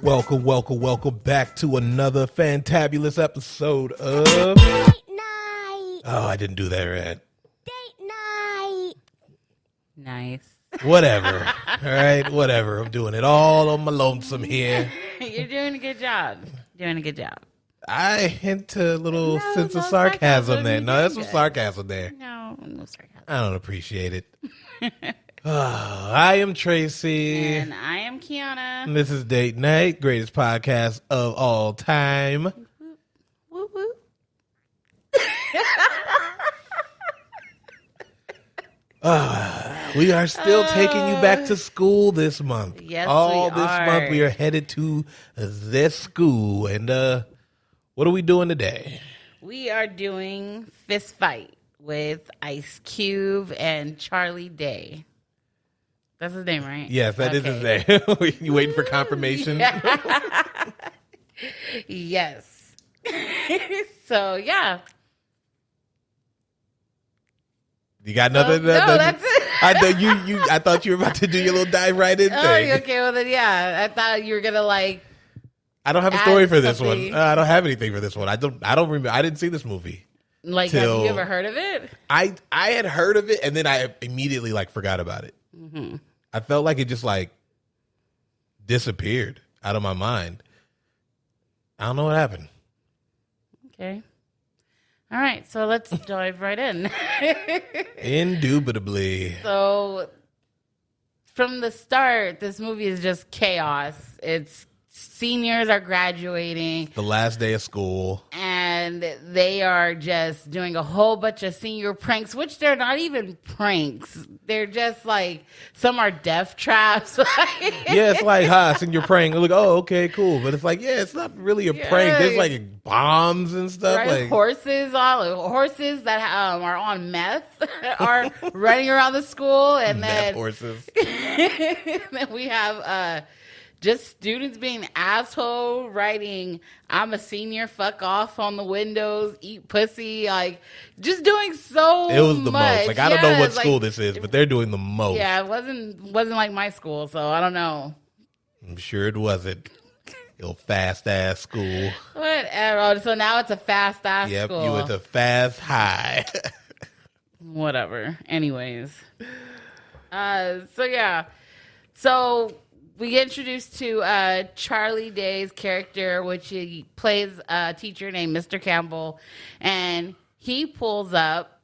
Welcome back to another fantabulous episode of Date night. Oh, I didn't do that right. Date night. Nice. Whatever. All right, whatever. I'm doing it all on my lonesome here. You're doing a good job. I hint a little No, sense of no sarcasm sarcasm. there. You No, did that's some good. sarcasm there. No sarcasm. I don't appreciate it. I am Tracy. And I am Kiana. And this is Date Night, greatest podcast of all time. Woo woo. We are still taking you back to school this month. Yes, all we this are. month we are headed to this school. And what are we doing today? We are doing Fist Fight with Ice Cube and Charlie Day. That's his name, right? Yes, that is his name. You waiting for confirmation? Yes. So, yeah. You got nothing? No, that's it. I thought you were about to do your little dive right in Oh, thing. okay. Well, then, yeah. I thought you were going to, like, I don't have a story add for this something. one. I don't have anything for this one. I don't remember. I didn't see this movie. have Till- you ever heard of it? I had heard of it and then I immediately forgot about it. Mm-hmm. I felt like it just disappeared out of my mind. I don't know what happened. Okay. All right. So let's dive right in. Indubitably. So from the start, this movie is just chaos. It's seniors are graduating The last day of school. and they are just doing a whole bunch of senior pranks, which they're not even pranks. They're just some are death traps. Yeah, it's senior prank. Like, oh, okay, cool. But it's it's not really a prank. There's bombs and stuff. Right? Horses that are on meth are running around the school, and Meth then horses. then we have just students being asshole, writing "I'm a senior, fuck off" on the windows, eat pussy, just doing so. It was the much. most. I don't know what Yes, school this is, but they're doing the most. Yeah, it wasn't like my school, so I don't know. I'm sure it wasn't. Your fast ass school. Whatever. So now it's a fast ass Yep, school. you went to fast high. Whatever. Anyways. So yeah. So we get introduced to Charlie Day's character, which he plays a teacher named Mr. Campbell, and he pulls up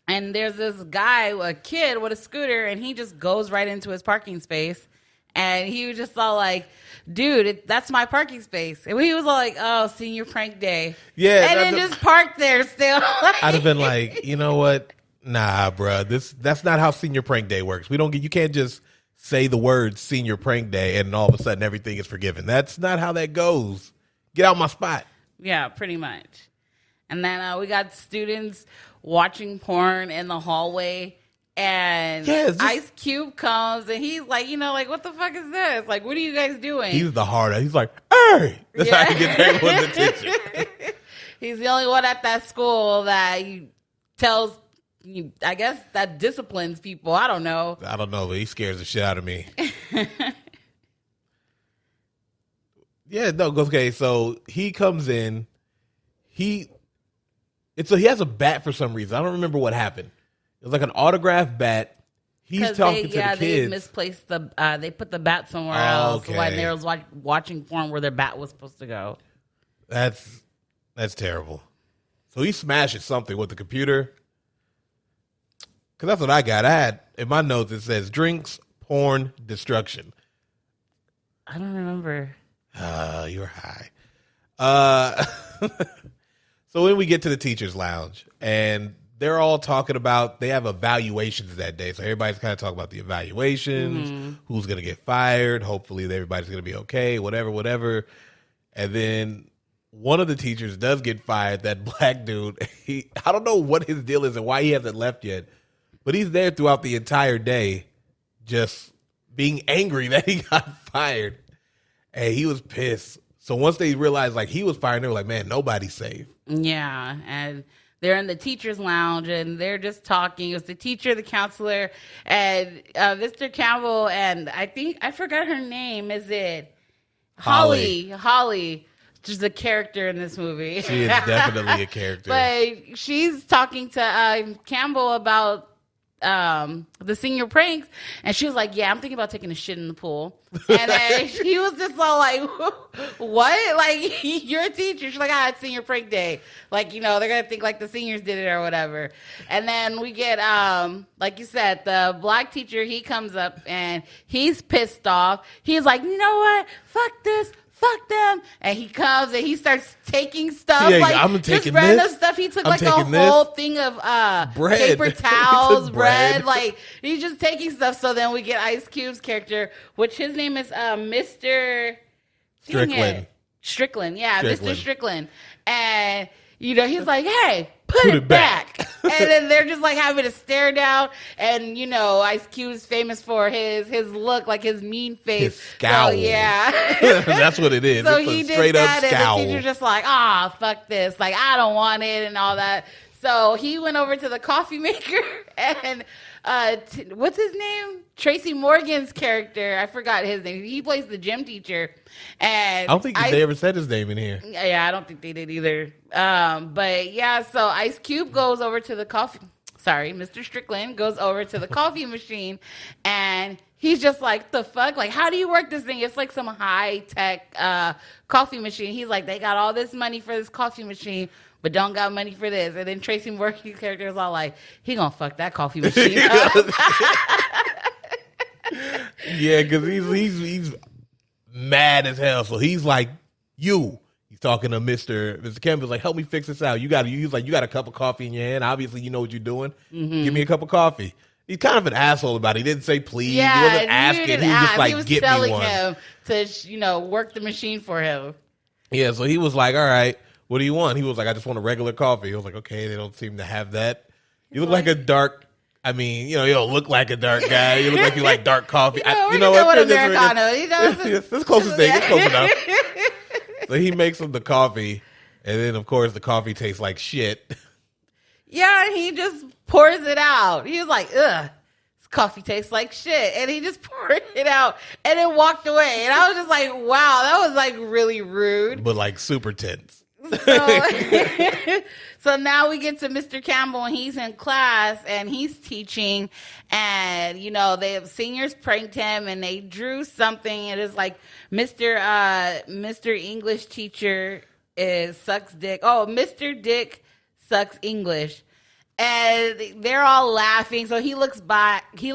and there's this guy, a kid with a scooter, and he just goes right into his parking space. And he was just all like, dude, that's my parking space. And he was all like, oh, senior prank day. Yeah, And then just parked there still. I'd have been like, you know what? Nah, bruh. That's not how senior prank day works. You can't just say the word senior prank day and all of a sudden everything is forgiven. That's not how that goes. Get out my spot. Yeah, pretty much. And then we got students watching porn in the hallway. And Ice Cube comes and he's like, what the fuck is this? What are you guys doing? He's the harder. He's like, hey! That's how he gets everyone's attention. He's the only one at that school that tells, I guess, that disciplines people. I don't know. I don't know, but he scares the shit out of me. Yeah, no, okay. So he comes in. He has a bat for some reason. I don't remember what happened. It was an autographed bat. He's talking to the kids. They misplaced they put the bat somewhere else when they was watching porn where their bat was supposed to go. That's terrible. So he smashes something with the computer. Because that's what I got. I had, in my notes, it says drinks, porn, destruction. I don't remember. You're high. So when we get to the teacher's lounge, and they're all talking about, they have evaluations that day. So everybody's kind of talking about the evaluations, who's going to get fired. Hopefully everybody's going to be okay, whatever. And then one of the teachers does get fired, that black dude. I don't know what his deal is and why he hasn't left yet, but he's there throughout the entire day just being angry that he got fired. And he was pissed. So once they realized like he was fired, they were like, man, nobody's safe. Yeah, and they're in the teacher's lounge and they're just talking. It was the teacher, the counselor, and Mr. Campbell, and I forgot her name. Is it Holly? Holly, she's a character in this movie. She is definitely a character. But she's talking to Campbell about the senior pranks, and she was like, yeah, I'm thinking about taking a shit in the pool. And then he was just all like, what? Like, you're a teacher. She's like, it's senior prank day. Like, they're going to think like the seniors did it or whatever. And then we get, like you said, the black teacher, he comes up and he's pissed off. He's like, you know what? Fuck this. Fuck them. And he comes and he starts taking stuff. Yeah, like, I'm taking just random this. stuff. He took I'm like a whole thing of bread. paper towels, bread. Like, he's just taking stuff. So then we get Ice Cube's character, which his name is Mr. Strickland. Strickland. Yeah, Strickland. Mr. Strickland. And, he's like, hey, put it back. And then they're just like having to stare down. And, Ice Cube's famous for his look, like his mean face. His scowl. So, yeah. That's what it is. So it's he a did straight that, up scowl. and the teacher's just like, fuck this. Like, I don't want it and all that. So he went over to the coffee maker, and what's his name? Tracy Morgan's character. I forgot his name. He plays the gym teacher. And I don't think they ever said his name in here. Yeah, I don't think they did either. But yeah, so Ice Cube goes over to the Mr. Strickland goes over to the coffee machine, and he's just like, the fuck? Like, how do you work this thing? It's like some high-tech coffee machine. He's like, they got all this money for this coffee machine, but don't got money for this. And then Tracy Morgan's character is all like, he gonna fuck that coffee machine up. Yeah, because he's mad as hell. So he's like, he's talking to Mr. Campbell, like, help me fix this out. You got a cup of coffee in your hand. Obviously, you know what you're doing. Mm-hmm. Give me a cup of coffee. He's kind of an asshole about it. He didn't say please. Yeah, he wasn't asking. He was just like, he was get telling me one. him to, work the machine for him. Yeah, so he was like, all right, what do you want? He was like, I just want a regular coffee. He was like, okay, they don't seem to have that. You look like a dark, you don't look like a dark guy. You look like you like dark coffee. You know what, Americano. It's the closest thing. It's close enough. So he makes him the coffee, and then, of course, the coffee tastes like shit. Yeah, and he just pours it out. He was like, ugh, this coffee tastes like shit. And he just poured it out and then walked away. And I was just like, wow, that was like really rude. But like super tense. So now we get to Mr. Campbell, and he's in class and he's teaching, and they have seniors pranked him and they drew something. It is like Mr. English teacher sucks dick. Oh, Mr. Dick sucks English. And they're all laughing. So he looks back, and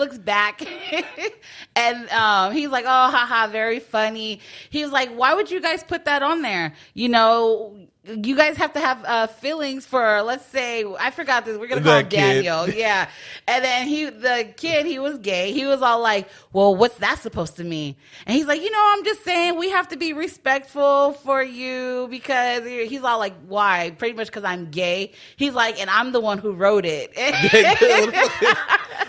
he's like, oh, haha, very funny. He was like, why would you guys put that on there? You guys have to have feelings for, let's say, I forgot this. We're going to call him Daniel. Yeah. And then the kid, he was gay. He was all like, well, what's that supposed to mean? And he's like, I'm just saying we have to be respectful for you, because he's all like, why? Pretty much because I'm gay. He's like, and I'm the one who wrote it.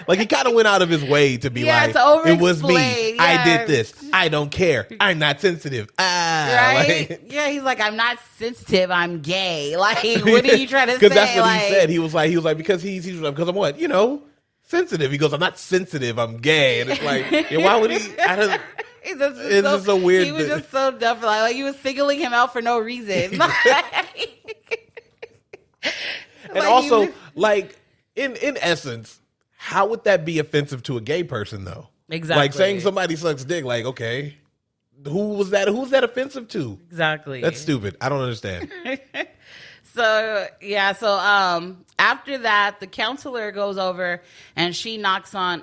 Like, he kind of went out of his way to be like, it was me. Yeah. I did this. I don't care. I'm not sensitive. Right? Like, yeah, he's like, I'm not sensitive. I'm gay. Like, what are you trying to say? Because that's what he said. He was like, because because I'm what? Sensitive. He goes, I'm not sensitive. I'm gay. And it's like, why would he? It's just so weird. He was just so dumb. Like, he was singling him out for no reason. And also, in essence, how would that be offensive to a gay person, though? Exactly. Like, saying somebody sucks dick, like, okay, who's that offensive to? Exactly. That's stupid. I don't understand. So after that, the counselor goes over and she knocks on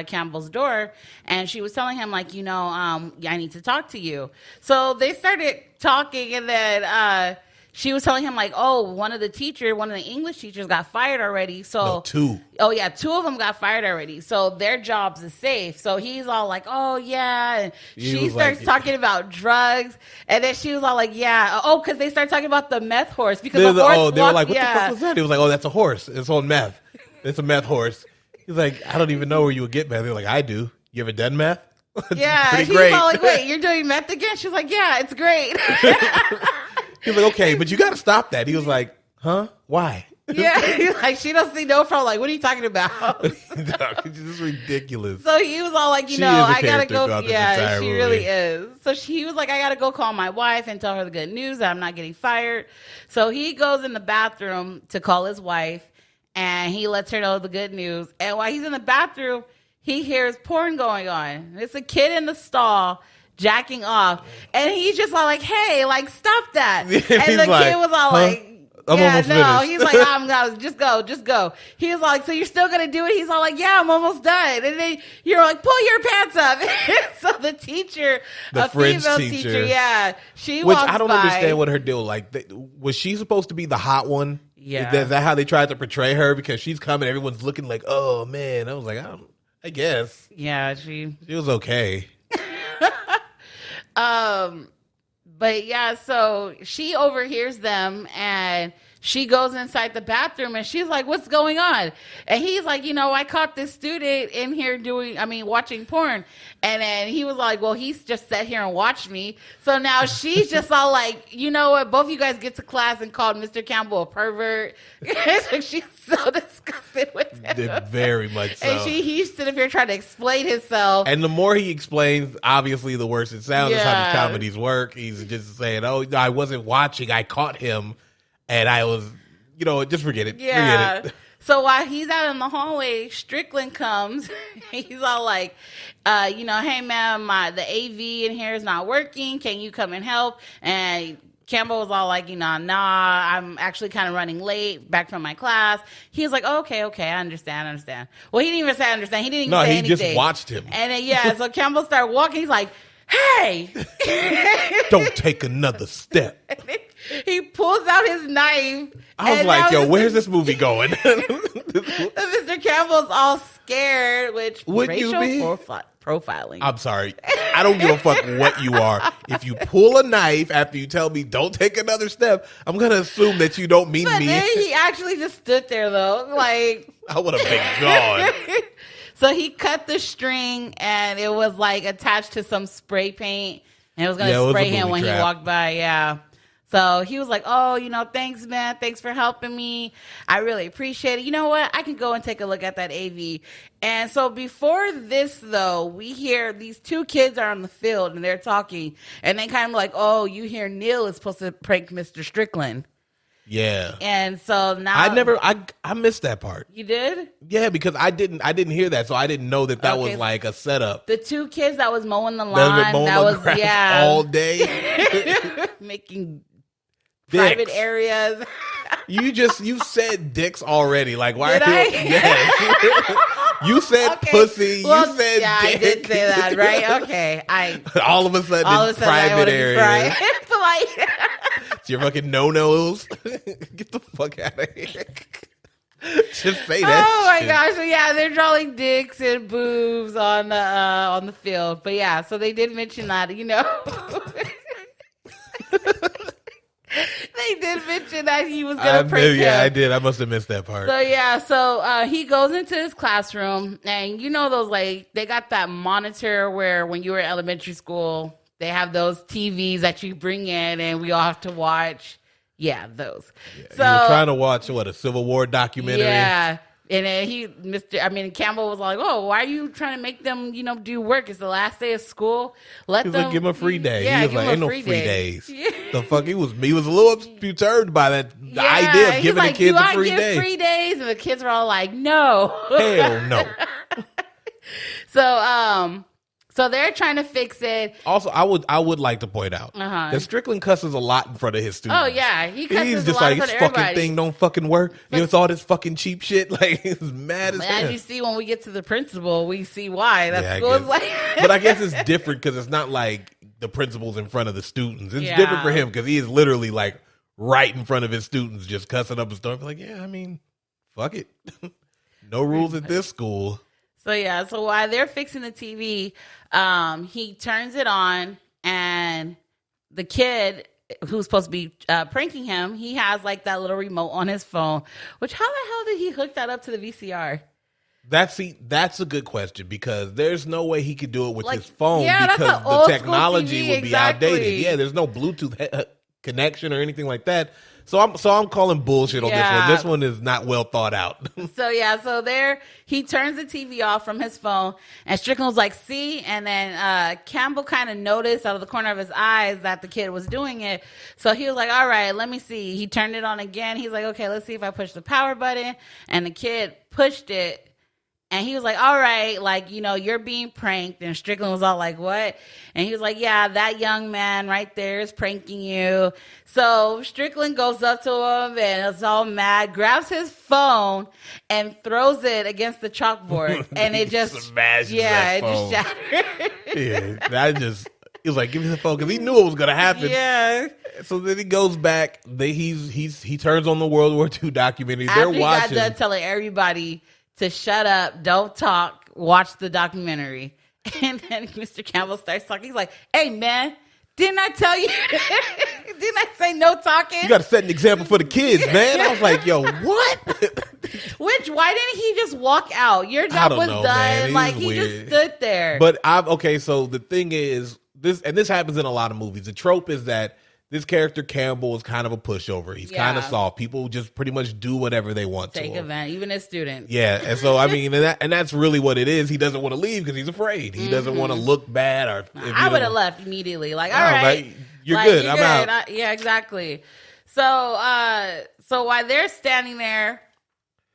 Campbell's door, and she was telling him, like, I need to talk to you. So they started talking, and then she was telling him like, oh, one of the English teachers got fired already. So No, 2. Oh yeah, 2 of them got fired already. So their jobs is safe. So he's all like, oh yeah. And she starts talking about drugs. And then she was all like, yeah. Oh, because they start talking about the meth horse. Because the horse they were like, what the fuck was that? He was like, oh, that's a horse. It's on meth. It's a meth horse. He's like, I don't even know where you would get meth. They're like, I do. You ever done meth? Yeah. He's all like, wait, you're doing meth again? She's like, yeah, it's great. He was like, okay, but you got to stop that. He was like, huh? Why? Yeah, like she don't see no problem. Like, what are you talking about? This is ridiculous. So he was all like, She is a I gotta character go. throughout this Yeah, entire she movie. really is. So he was like, I gotta go call my wife and tell her the good news that I'm not getting fired. So he goes in the bathroom to call his wife, and he lets her know the good news. And while he's in the bathroom, he hears porn going on. It's a kid in the stall jacking off, and he's just all like, hey, like, stop that. And He's the like, kid was all huh? like, I'm yeah, almost no. finished. He's like, I'm gonna just go. He was like, so you're still gonna do it? He's all like, yeah, I'm almost done. And then you're like, pull your pants up. So the teacher, The a French female teacher. yeah, she Which walks I don't by. understand what her deal. Like, was she supposed to be the hot one? Yeah. Is that how they tried to portray her? Because she's coming, everyone's looking like, oh man. I was like, I guess Yeah, she. she was okay. But yeah, so she overhears them and she goes inside the bathroom and she's like, what's going on? And he's like, I caught this student in here watching porn. And then he was like, well, he's just sat here and watched me. So now she's just all like, you know what? Both of you guys get to class and called Mr. Campbell a pervert. She's so disgusted with him. Very much so. And he's sitting here trying to explain himself. And the more he explains, obviously, the worse it sounds. That's how Yeah. these comedies work. He's just saying, oh, I wasn't watching. I caught him. And I was, just forget it. Yeah. Forget it. So while he's out in the hallway, Strickland comes. He's all like, hey, ma'am, the AV in here is not working. Can you come and help? And Campbell was all like, nah, I'm actually kind of running late back from my class. He was like, oh, okay, I understand. Well, he didn't even say understand. He didn't even say anything. No, he just watched him. And then, so Campbell started walking. He's like, hey. Don't take another step. He pulls out his knife. I was and like, now yo, where's this movie going? Mr. Campbell's all scared, which Would you racial be? profiling. I'm sorry. I don't give a fuck what you are. If you pull a knife after you tell me don't take another step, I'm going to assume that you don't mean But me. then he actually just stood there, though. Like, I would have been gone. So he cut the string, and it was like attached to some spray paint, and it was going Yeah, it to was a spray him booby when trap. he walked by. Yeah. So he was like, oh, thanks, man. Thanks for helping me. I really appreciate it. You know what? I can go and take a look at that AV. And so before this, though, we hear these 2 kids are on the field and they're talking. And they kind of like, oh, you hear Neil is supposed to prank Mr. Strickland. Yeah. And so now I missed that part. You did? Yeah, because I didn't hear that, so I didn't know that Okay. was like a setup. The 2 kids that was mowing the They've lawn, been mowing that the was, grass yeah. all day. Making private Dicks. areas. You said dicks already. Like, why Did are you? I? Yes. You said Okay. pussy. Well, you said yeah, dick. I did say that, right? Okay. All of a sudden, All of a it's sudden I private want to be areas. private. But like, It's your fucking no-nos. Get the fuck out of here. Just say that. oh my shit. gosh. So yeah, they're drawing dicks and boobs on the field. But yeah, so they did mention that, They did mention that he was gonna prank him. Yeah, I did. I must have missed that part. So yeah, so he goes into his classroom, and those like they got that monitor where when you were in elementary school, they have those TVs that you bring in, and we all have to watch. Yeah, those. So you were trying to watch a Civil War documentary. yeah. And then Campbell was like, "Oh, why are you trying to make them, do work? It's the last day of school. Let He was them like, give him a free day. Yeah, He was give like, him ain't a no free free day. days. The fuck, he was a little perturbed by the idea of he's giving like, the kids do a free I day. give free days? And the kids were all like, no. Hell no. So they're trying to fix it. Also, I would like to point out that Strickland cusses a lot in front of his students. Oh yeah, he cusses He's a just lot like, in front this of fucking everybody. thing don't fucking work. It's all this fucking cheap shit. Like, he's mad as As hell. you see, when we get to the principal, we see why. That Yeah, I school is guess. like. But I guess it's different because it's not like the principal's in front of the students. It's Yeah. different for him because he is literally like right in front of his students, just cussing up a storm. Like, yeah, I mean, fuck it. No rules at this school. So yeah, so while they're fixing the TV, he turns it on, and the kid who's supposed to be pranking him, he has like that little remote on his phone. Which how the hell did he hook that up to the VCR? That's a good question, because there's no way he could do it with Like, his phone, yeah, that's because an the old school technology TV, would be exactly. outdated. Yeah, there's no Bluetooth connection or anything like that. So I'm calling bullshit on this Yeah. one. This one is not well thought out. So yeah, so there he turns the TV off from his phone, and Strickland's like, "See," and then Campbell kind of noticed out of the corner of his eyes that the kid was doing it. So he was like, "All right, let me see." He turned it on again. He's like, "Okay, let's see if I push the power button," and the kid pushed it. And he was like, all right, like, you know, you're being pranked. And Strickland was all like, what? And he was like, yeah, that young man right there is pranking you. So Strickland goes up to him and is all mad, grabs his phone and throws it against the chalkboard. And it just smashes yeah, that it just shattered. He was like, give me the phone, because he knew it was going to happen. Yeah. So then he goes back. He turns on the World War II documentary. They're After he watching. got done telling everybody to shut up, don't talk, watch the documentary. And then Mr. Campbell starts talking. He's like, hey, man, didn't I tell you? Didn't I say no talking? You got to set an example for the kids, man. I was like, yo, what? Why didn't he just walk out? Your job was done. Man. Like, He's he weird. just stood there. But so the thing is, this happens in a lot of movies. The trope is that this character Campbell is kind of a pushover. He's kind of soft. People just pretty much do whatever they want Take to him. advantage, even as students. Yeah, and so I mean, and that's really what it is. He doesn't want to leave because he's afraid. He doesn't want to look bad. Or I would have left immediately. Like, all right, you're good. I'm out. Yeah, exactly. So while they're standing there,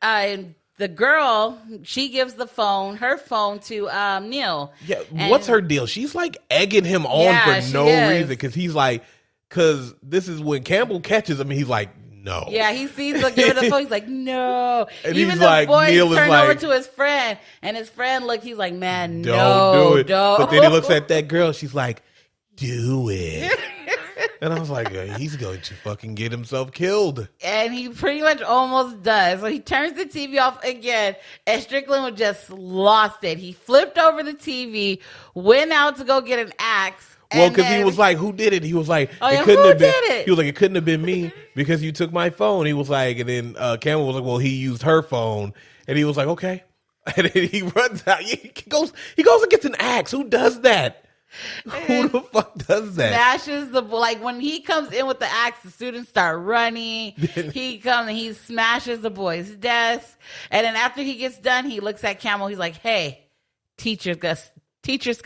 the girl, she gives her phone to Neil. Yeah, And- what's her deal? She's like egging him on Yeah, for she no is. reason, because this is when Campbell catches him. He's like, no. Yeah, he sees her giving the phone. He's like, no. And Even he's the like, boy Neil is turned like, over to his friend, and his friend he's like, man, don't no, do it. don't. But then he looks at that girl. She's like, do it. And I was like, he's going to fucking get himself killed. And he pretty much almost does. So he turns the TV off again, and Strickland was just lost it. He flipped over the TV, went out to go get an axe. Well, because he was like, who did it? He was like, Oh, yeah, it couldn't who have been. did it? He was like, it couldn't have been me because you took my phone. He was like, and then Campbell was like, well, he used her phone. And he was like, okay. And then he runs out. He goes and gets an axe. Who does that? Who the fuck does that? Smashes like when he comes in with the axe, the students start running. He comes and he smashes the boy's desk. And then after he gets done, he looks at Campbell. He's like, hey, teachers got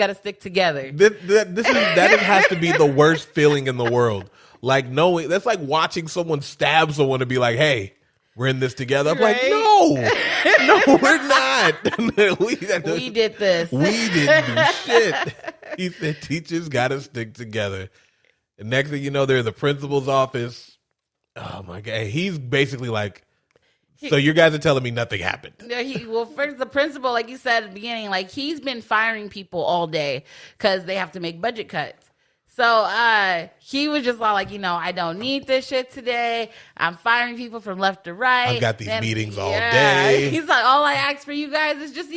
to stick together. That has to be the worst feeling in the world. Like, knowing that's like watching someone stab someone and be like, hey, we're in this together. I'm like, no, we're not. we did this. We didn't do shit. He said teachers got to stick together. And next thing you know, they're in the principal's office. Oh my God. He's basically like, so you guys are telling me nothing happened. First, the principal, like you said at the beginning, like he's been firing people all day because they have to make budget cuts. So he was just all like, I don't need this shit today. I'm firing people from left to right. I've got these meetings all day. He's like, all I ask for you guys is just,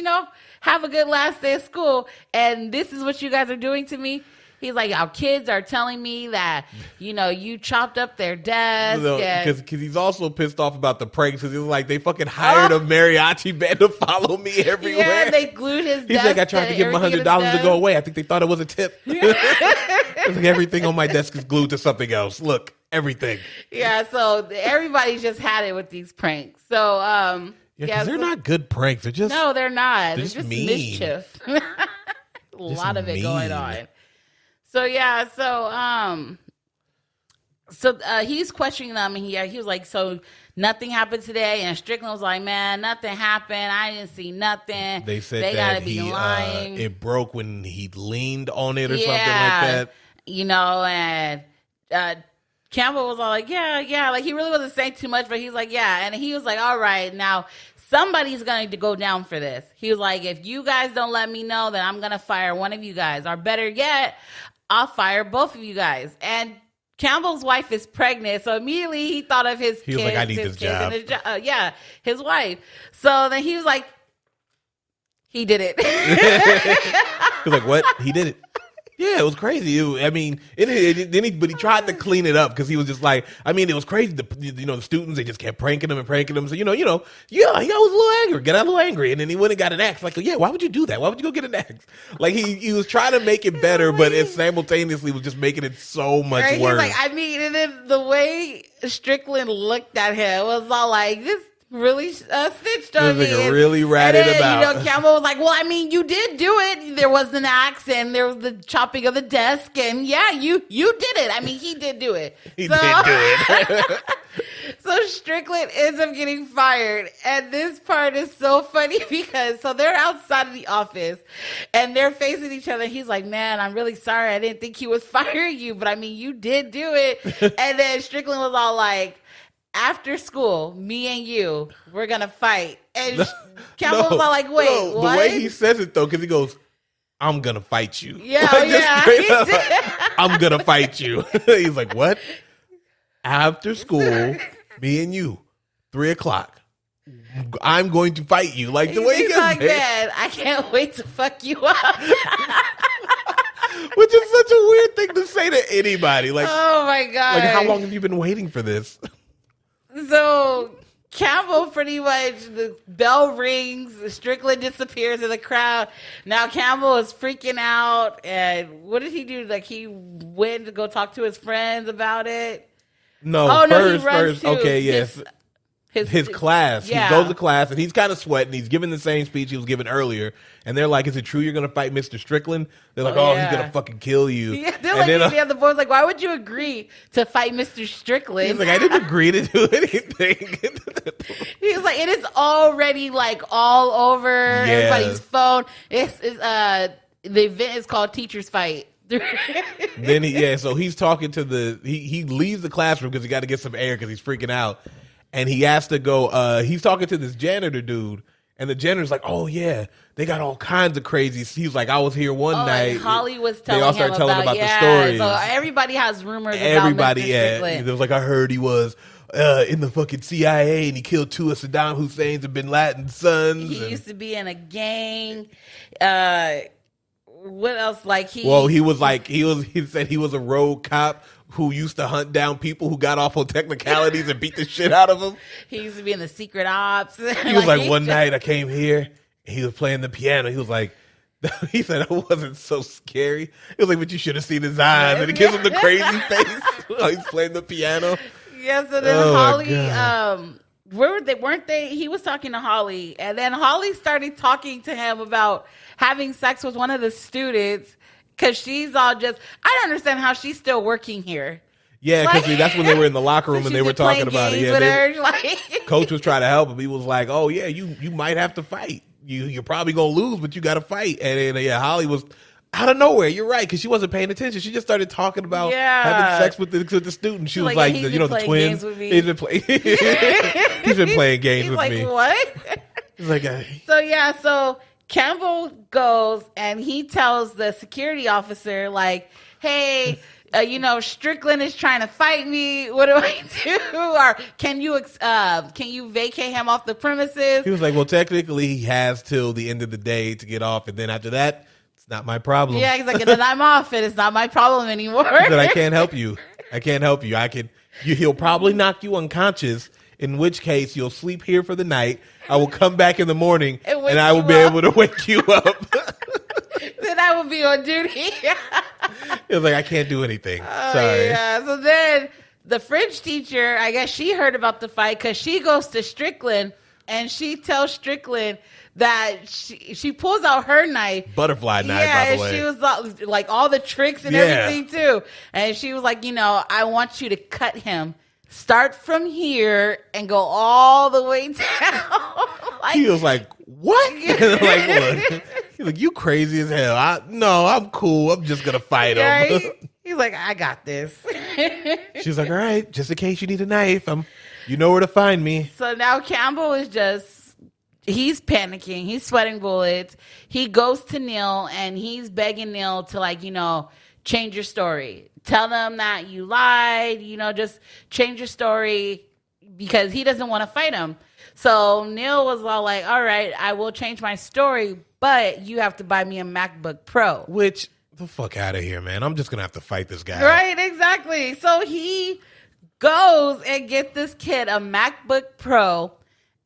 have a good last day of school. And this is what you guys are doing to me. He's like, our kids are telling me that, you chopped up their desk. Because he's also pissed off about the pranks. Because he was like, they fucking hired a mariachi band to follow me everywhere. Yeah, they glued his He's desk. like, I tried to give him $100 to go away. I think they thought it was a tip. It's like everything on my desk is glued to something else. Look, everything. Yeah, so everybody just had it with these pranks. So, they're not good pranks. They're just no, they're not. They're It's just mean. mischief. A lot of it going on. So yeah, so he's questioning them, and he was like, so nothing happened today, and Strickland was like, man, nothing happened. I didn't see nothing. They said they that gotta be lying. It broke when he leaned on it or something like that. And Campbell was all like, yeah, like he really wasn't saying too much, but he's like, yeah, and he was like, all right, now somebody's going to go down for this. He was like, if you guys don't let me know, then I'm going to fire one of you guys, or better yet, I'll fire both of you guys. And Campbell's wife is pregnant, so immediately he thought of his He was kids, like, I need his this kids, job. and his wife. So then he was like, he did it. He was like, what? He did it. Yeah, it was crazy. But he tried to clean it up because he was just like, it was crazy. The students, they just kept pranking him and pranking him. So, yeah, he was a little angry, got a little angry. And then he went and got an axe. Like, yeah, why would you do that? Why would you go get an axe? Like, he was trying to make it better, but it simultaneously was just making it so much Right? worse. He's like, and then the way Strickland looked at him was all like, this really snitched on me. This nigga really ratted about. Campbell was like, well, you did do it. There was an axe and there was the chopping of the desk. And yeah, you did it. He did do it. He did do it. So Strickland ends up getting fired. And this part is so funny because they're outside of the office and they're facing each other. He's like, man, I'm really sorry. I didn't think he would fire you, but you did do it. And then Strickland was all like, after school, me and you, we're going to fight. And Campbell was all like, wait, what? The way he says it, though, because he goes, I'm going to fight you. Yeah, straight up, I'm going to fight you. He's like, what? After school, me and you, 3:00. I'm going to fight you. Like, the way he He's gets like, paid. man, I can't wait to fuck you up. Which is such a weird thing to say to anybody. Like, Oh, my God. like, how long have you been waiting for this? So Campbell pretty much, the bell rings, Strickland disappears in the crowd. Now Campbell is freaking out. And what did he do? Like, he went to go talk to his friends about it. No, He runs first. to Okay, yes. his class. Yeah. He goes to class and he's kind of sweating. He's giving the same speech he was giving earlier. And they're like, is it true you're going to fight Mr. Strickland? They're like, Oh, he's yeah. going to fucking kill you. Yeah, they're And like, then, the boys like, why would you agree to fight Mr. Strickland? he's like, I didn't agree to do anything. He's like, it is already like all over everybody's phone. The event is called Teachers Fight. Then so he's talking to he leaves the classroom because he got to get some air because he's freaking out. And he has to go, he's talking to this janitor dude. And the janitor's like, oh, yeah, they got all kinds of crazy. He's like, I was here one night. Holly was They all telling started him telling about the stories. So everybody has rumors Everybody, about Mr. Strickland. It was like, I heard he was in the fucking CIA and he killed 2 of Saddam Hussein's and Bin Laden's sons. He used to be in a gang. What else? Like he said he was a rogue cop who used to hunt down people who got off on technicalities and beat the shit out of them. He used to be in the secret ops. He was like, one night I came here and he was playing the piano. He was like, he said, it wasn't so scary. He was like, but you should have seen his eyes. And he gives him the crazy face while he's playing the piano. Yes, and then Oh, my Holly, God. where were they? Weren't they? He was talking to Holly, and then Holly started talking to him about having sex with one of the students because she's all just, I don't understand how she's still working here. Yeah, because that's when they were in the locker room and they were talking about it. Yeah, coach was trying to help him. He was like, oh, yeah, you might have to fight. You're probably going to lose, but you got to fight. And then, Holly was out of nowhere. You're right, because she wasn't paying attention. She just started talking about having sex with the student. She was like, the twins. He's been playing. He's been playing games with me. He's like, what? He's like, so Campbell goes and he tells the security officer, like, hey, Strickland is trying to fight me. What do I do? Or can you vacate him off the premises? He was like, well, technically he has till the end of the day to get off, and then after that, it's not my problem. Yeah, he's like, and then I'm off, and it's not my problem anymore. He said, I can't help you. He'll probably knock you unconscious, in which case you'll sleep here for the night. I will come back in the morning, and I will be able to wake you up. Then I will be on duty. He was like, I can't do anything. Oh, Sorry. yeah. So then the French teacher, I guess she heard about the fight because she goes to Strickland and she tells Strickland that she pulls out her knife. Butterfly knife, by the way. Yeah, she was like all the tricks and everything too. And she was like, I want you to cut him. Start from here and go all the way down. He was like, what? Like, look. He's like, you crazy as hell. I'm cool. I'm just going to fight him. Right? He's like, I got this. She's like, all right, just in case you need a knife, you know where to find me. So now Campbell is he's panicking. He's sweating bullets. He goes to Neil and he's begging Neil to change your story. Tell them that you lied, just change your story because he doesn't want to fight him. So Neil was all like, all right, I will change my story, but you have to buy me a MacBook Pro. Which, the fuck out of here, man. I'm just going to have to fight this guy. Right, exactly. So he goes and gets this kid a MacBook Pro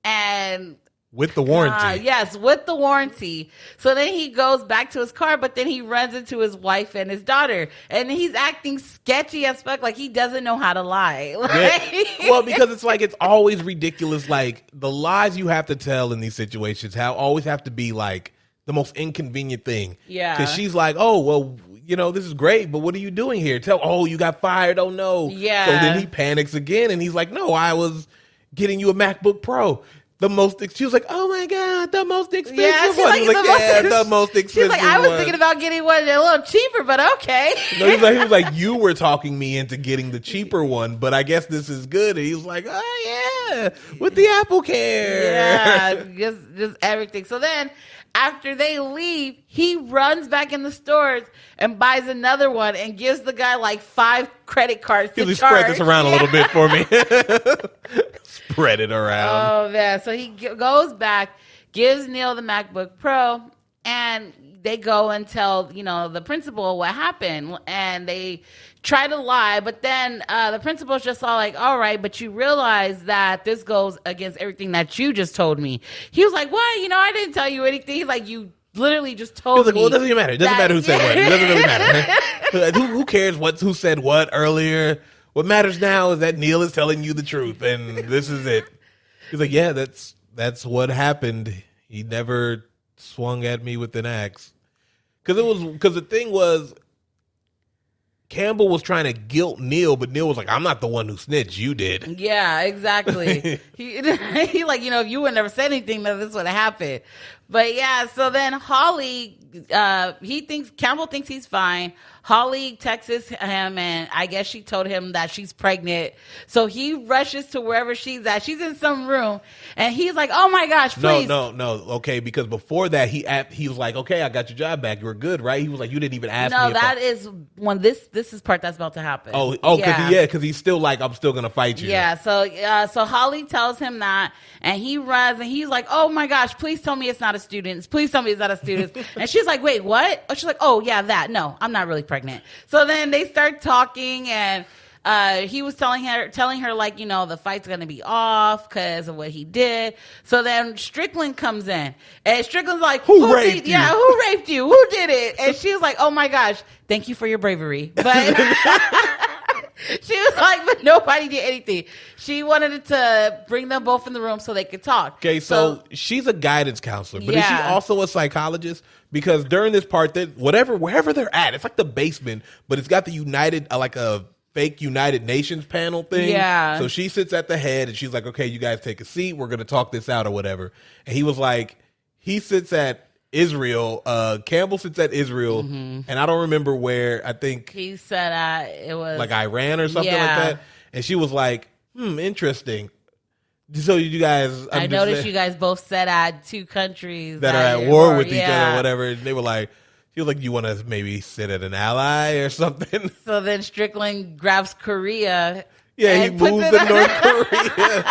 and... with the warranty. Yes, with the warranty. So then he goes back to his car, but then he runs into his wife and his daughter. And he's acting sketchy as fuck, like he doesn't know how to lie. Yeah. Well, because it's like, it's always ridiculous. Like, the lies you have to tell in these situations always have to be like the most inconvenient thing. Yeah. Because she's like, oh, well, this is great, but what are you doing here? You got fired. Oh, no. Yeah. So then he panics again, and he's like, no, I was getting you a MacBook Pro. She was like, oh my God, the most expensive one. Like, the most expensive She's like, I was one. thinking about getting one a little cheaper, but okay. No, he was like, you were talking me into getting the cheaper one, but I guess this is good. And he was like, oh yeah, with the Apple Care. Yeah, just everything. So then after they leave, he runs back in the stores and buys another one and gives the guy like 5 credit cards to charge. Spread this around a little bit for me. Spread it around. Oh, man. So he goes back, gives Neil the MacBook Pro, and they go and tell, the principal what happened. And they try to lie, but then the principal's just all like, all right, but you realize that this goes against everything that you just told me. He was like, what? I didn't tell you anything. He's like, you literally just told me. Well, it doesn't even matter. It doesn't matter who said what. It doesn't really matter. Who cares who said what earlier? What matters now is that Neil is telling you the truth, and this is it. He's like, yeah, that's what happened. He never swung at me with an axe. Because the thing was, Campbell was trying to guilt Neil, but Neil was like, I'm not the one who snitched. You did. Yeah, exactly. he like, if you would never said anything, then this would have happened. But yeah, so then Holly, Campbell thinks he's fine. Holly texts him, and I guess she told him that she's pregnant. So he rushes to wherever she's at. She's in some room, and he's like, "Oh my gosh, please!" No. Okay, because before that, he was like, "Okay, I got your job back. You were good, right?" He was like, "You didn't even ask me." No, that is when this is part that's about to happen. Because he's still like, "I'm still gonna fight you." Yeah. So Holly tells him that, and he runs, and he's like, "Oh my gosh, please tell me it's not a student. Please tell me it's not a student." And she's like, "Wait, what?" Oh, she's like, "Oh yeah, that. No, I'm not really pregnant." So then they start talking, and he was telling her like, the fight's gonna be off because of what he did. So then Strickland comes in, and Strickland's like, who raped you? Yeah, who raped you? Who did it? And she was like, oh my gosh, thank you for your bravery, but she was like, but nobody did anything. She wanted to bring them both in the room so they could talk. Okay, so she's a guidance counselor, but is she also a psychologist? Because during this part, wherever they're at, it's like the basement, but it's got the United, like a fake United Nations panel thing. Yeah. So she sits at the head, and she's like, okay, you guys take a seat. We're going to talk this out or whatever. And he was like, he sits at Israel. Campbell sits at Israel, and I don't remember where. I think he said it was like Iran or something like that. And she was like, interesting. So you guys, I noticed you guys both said I had 2 countries that are at war with each other or whatever. And they were like, she was like, you want to maybe sit at an ally or something? So then Strickland grabs Korea. Yeah, he moves to North Korea.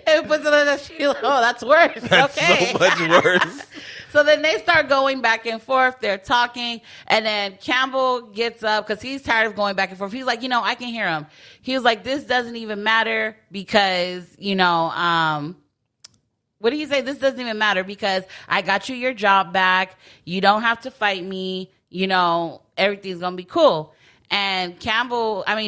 And puts it on the shield. Oh, that's worse. That's okay. so much worse. So then they start going back and forth. They're talking. And then Campbell gets up because he's tired of going back and forth. He's like, I can hear him. He was like, this doesn't even matter because, what did he say? This doesn't even matter because I got you your job back. You don't have to fight me. Everything's going to be cool. And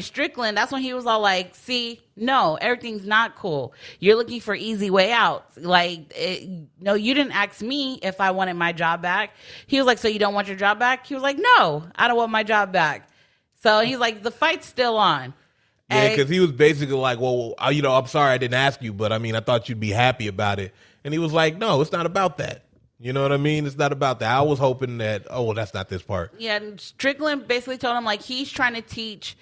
Strickland, that's when he was all like, see, no, everything's not cool. You're looking for easy way out. No, you didn't ask me if I wanted my job back. He was like, so you don't want your job back? He was like, no, I don't want my job back. So he's like, the fight's still on. Yeah, because he was basically like, well, I'm sorry I didn't ask you, but I thought you'd be happy about it. And he was like, no, it's not about that. You know what I mean? It's not about that. I was hoping that, that's not this part. Yeah, and Strickland basically told him, like, he's trying to teach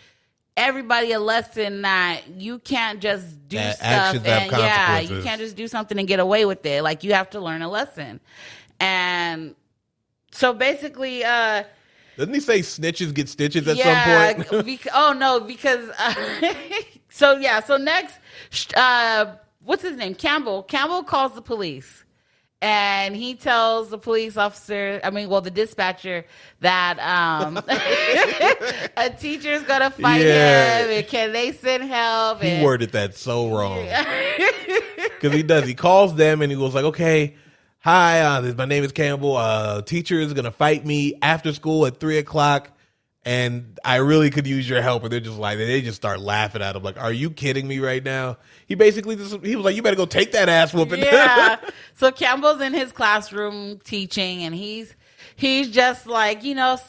everybody a lesson that you can't just do that stuff. Actions have consequences. You can't just do something and get away with it. Like, you have to learn a lesson. And so basically, Doesn't he say snitches get stitches at yeah, some point? because so next, what's his name? Campbell calls the police. And he tells the police officer, the dispatcher, that a teacher's gonna fight him, and can they send help? He worded that so wrong. Because he does. He calls them and he goes like, "Okay, hi, my name is Campbell. Teacher is gonna fight me after school at 3:00, and I really could use your help." And they're just like, they just start laughing at him, like, "Are you kidding me right now?" He basically he was like, "You better go take that ass whooping." Yeah. So Campbell's in his classroom teaching, and he's just like,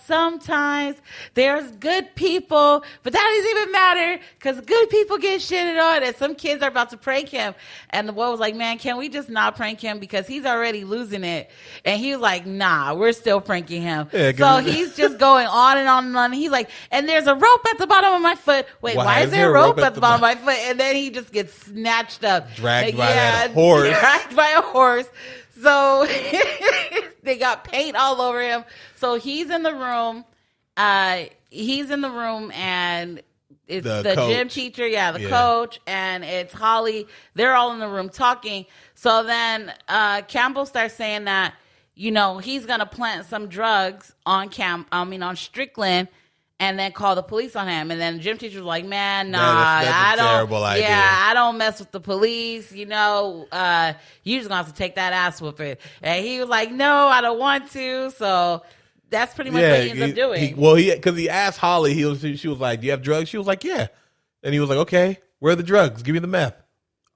sometimes there's good people, but that doesn't even matter because good people get shitted on. And some kids are about to prank him. And the boy was like, "Man, can we just not prank him because he's already losing it?" And he was like, "Nah, we're still pranking him." Yeah, so he's just going on and on and on. And he's like, "And there's a rope at the bottom of my foot. Wait, why is there a rope at the bottom of my foot?" And then he just gets snatched up. Dragged by that horse. Dragged by a horse. So they got paint all over him. So he's in the room. And it's the gym teacher, coach, and it's Holly. They're all in the room talking. So then Campbell starts saying that, he's gonna plant some drugs on Strickland, and then call the police on him. And then the gym teacher was like, "Man, nah, that's a terrible idea. Yeah, I don't mess with the police. You just gonna have to take that ass whooping." And he was like, "No, I don't want to." So that's pretty much what he ends up doing. Because he asked Holly, she was like, "Do you have drugs?" She was like, "Yeah." And he was like, "Okay, where are the drugs? Give me the meth."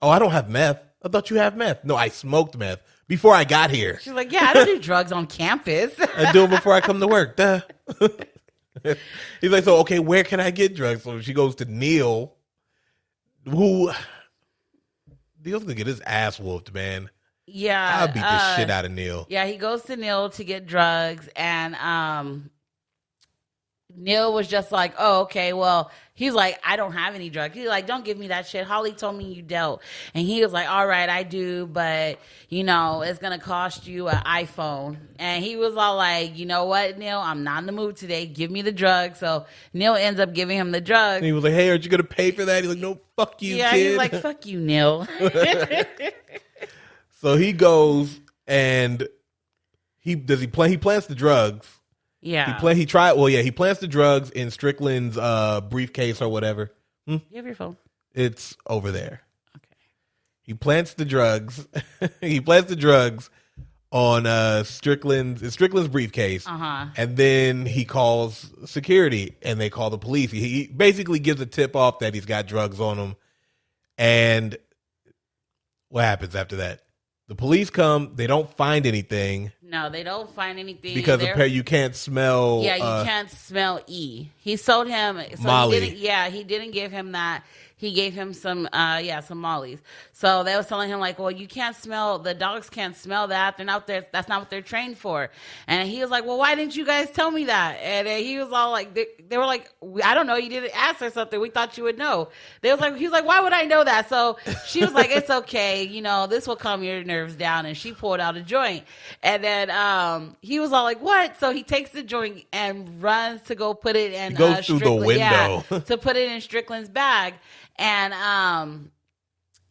"Oh, I don't have meth." "I thought you have meth." "No, I smoked meth before I got here." She's like, "Yeah, I don't do drugs on campus. I do them before I come to work." Duh. He's like, "So, okay, where can I get drugs?" So she goes to Neil, Neil's gonna get his ass whooped, man. Yeah. I'll beat the shit out of Neil. Yeah, he goes to Neil to get drugs, and Neil was just like, "Oh, okay, well," he's like, "I don't have any drugs." He's like, "Don't give me that shit. Holly told me you dealt." And he was like, "All right, I do, but, it's going to cost you an iPhone." And he was all like, "You know what, Neil? I'm not in the mood today. Give me the drugs." So Neil ends up giving him the drugs. And he was like, "Hey, aren't you going to pay for that?" He's like, "No, fuck you, kid." He's like, "Fuck you, Neil." So he goes and he plants the drugs. Yeah. He plants the drugs in Strickland's briefcase or whatever. You have your phone? It's over there. Okay. He plants the drugs. He plants the drugs on Strickland's briefcase. Uh-huh. And then he calls security and they call the police. He basically gives a tip off that he's got drugs on him. And what happens after that? The police come. They don't find anything. No, they don't find anything. Because you can't smell. Yeah, you can't smell E. He sold him. So Molly. He didn't give him that. He gave him some mollies. So they was telling him like, "Well, you can't smell. The dogs can't smell that. They're not there. That's not what they're trained for." And he was like, "Well, why didn't you guys tell me that?" And he was all like, they were like, "I don't know. You didn't ask or something. We thought you would know." He was like, "Why would I know that?" So she was like, "It's okay. This will calm your nerves down." And she pulled out a joint. And then he was all like, "What?" So he takes the joint and runs to go put it in. He goes through the window. Yeah, to put it in Strickland's bag. And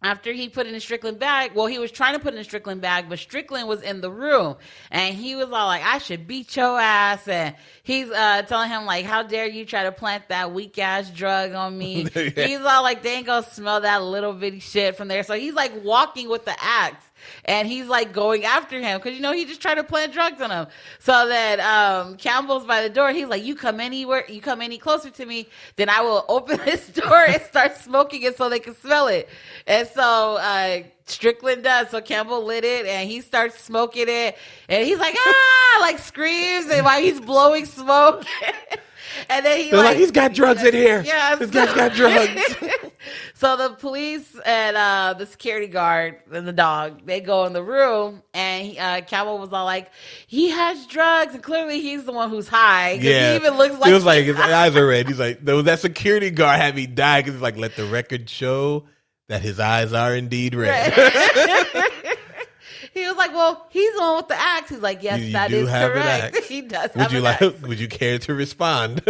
after he put it in Strickland's bag, he was trying to put it in Strickland's bag, but Strickland was in the room. And he was all like, "I should beat your ass." And he's telling him, like, "How dare you try to plant that weak-ass drug on me?" Yeah. He's all like, "They ain't gonna smell that little bitty shit from there." So he's, like, walking with the axe. And he's like going after him because he just tried to plant drugs on him. So then Campbell's by the door. He's like, you come any closer to me, then I will open this door and start smoking it so they can smell it. And so Strickland does. So Campbell lit it and he starts smoking it. And he's like, "Ah!" like screams and while he's blowing smoke. And then he's got drugs in here. Yeah, this guy's got drugs. So the police and the security guard and the dog, they go in the room, and Campbell was all like, "He has drugs," and clearly he's the one who's high. Yeah, he even looks like he was like his eyes are red. He's like, that security guard had me die because he's like, "Let the record show that his eyes are indeed red." He was like, well, he's the one with the axe. He's like, yes, You that do is have an correct. axe. He does Would have you an like? axe. Would you care to respond?